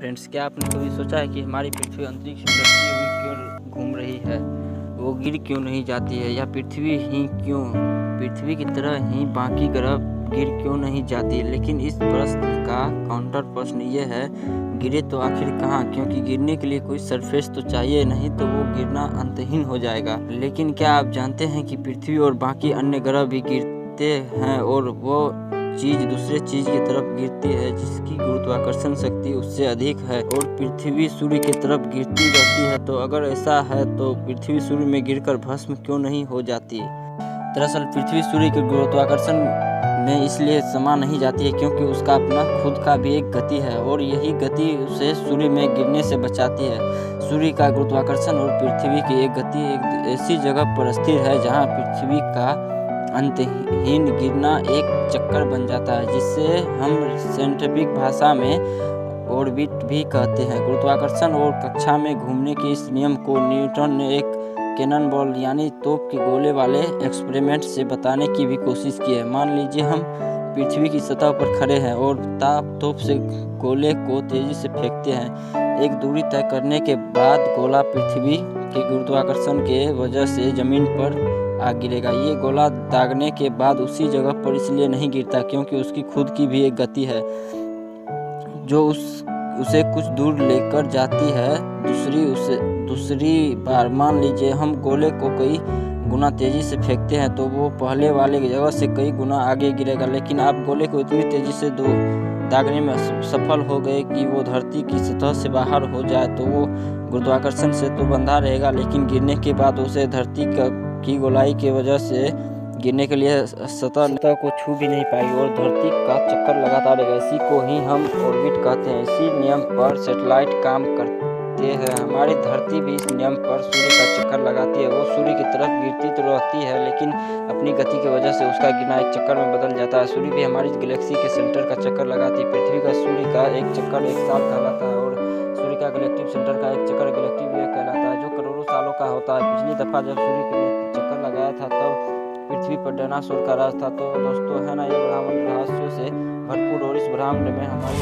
Friends, क्या आपने कभी सोचा है कि हमारी पृथ्वी अंतरिक्ष में रखी हुई क्यों घूम रही है? वो गिर क्यों नहीं जाती है, या पृथ्वी की तरह ही बाकी ग्रह गिर क्यों नहीं जाती? लेकिन इस प्रश्न का काउंटर प्रश्न ये है, गिरे तो आखिर कहाँ? क्योंकि गिरने के लिए कोई सरफेस तो चाहिए, नहीं तो वो गिरना अंतहीन हो जाएगा। लेकिन क्या आप जानते हैं कि पृथ्वी और बाकी अन्य ग्रह भी गिरते हैं, और वो चीज दूसरे चीज की तरफ गिरती है जिसकी गुरुत्वाकर्षण शक्ति उससे अधिक है, और पृथ्वी सूर्य की तरफ गिरती रहती है। तो अगर ऐसा है तो पृथ्वी सूर्य में गिरकर भस्म क्यों नहीं हो जाती? दरअसल पृथ्वी सूर्य के गुरुत्वाकर्षण में इसलिए समा नहीं जाती है क्योंकि उसका अपना खुद का भी एक गति है, और यही गति उसे सूर्य में गिरने से बचाती है। सूर्य का गुरुत्वाकर्षण और पृथ्वी की एक गति एक ऐसी जगह पर स्थिर है जहाँ पृथ्वी का अंतहीन गिरना एक चक्कर बन जाता है, जिसे हम साइंटिफिक भाषा में ऑर्बिट भी कहते हैं। गुरुत्वाकर्षण और कक्षा में घूमने के इस नियम को न्यूटन ने एक कैनन बॉल यानी तोप के गोले वाले एक्सपेरिमेंट से बताने की भी कोशिश की है। मान लीजिए हम पृथ्वी की सतह पर खड़े हैं और तोप से गोले को तेजी से फेंकते हैं। एक दूरी तय करने के बाद गोला पृथ्वी के गुरुत्वाकर्षण के वजह से जमीन पर आ गिरेगा। ये गोला दागने के बाद उसी जगह पर इसलिए नहीं गिरता क्योंकि उसकी खुद की भी एक गति है जो उसे कुछ दूर लेकर जाती है। दूसरी बार मान लीजिए हम गोले को कई गुना तेजी से फेंकते हैं तो वो पहले वाले जगह से कई गुना आगे गिरेगा। लेकिन आप गोले को इतनी तेजी से दागने में सफल हो गए कि वो धरती की सतह से बाहर हो जाए, तो वो गुरुत्वाकर्षण से तो बंधा रहेगा, लेकिन गिरने के बाद उसे धरती की गोलाई की वजह से गिरने के लिए सतह को छू भी नहीं पाएगी और धरती का चक्कर लगातार रहेगा। इसी को ही हम ऑर्बिट कहते हैं। इसी नियम पर सैटेलाइट काम करते हैं। हमारी धरती भी इस नियम पर सूर्य का चक्कर लगाती है। वो सूर्य की तरफ गिरती तो रहती है, लेकिन अपनी गति की वजह से उसका गिरना एक चक्कर में बदल जाता है। सूर्य भी हमारी गैलेक्सी के सेंटर का चक्कर लगाती है। पृथ्वी का सूर्य का एक चक्कर 1 साल कहलाता है, और सूर्य का गैलेक्टिक सेंटर का एक चक्कर गैलेक्टिक ईयर कहलाता है, जो करोड़ों सालों का होता है। पिछली दफा जब सूर्य ने चक्कर लगाया था तब पृथ्वी पर डायनासोर का राज था। तो दोस्तों, है ना, ये ब्रह्मांड रहस्यों से भरपूर, और इस ब्रह्मांड में हमारे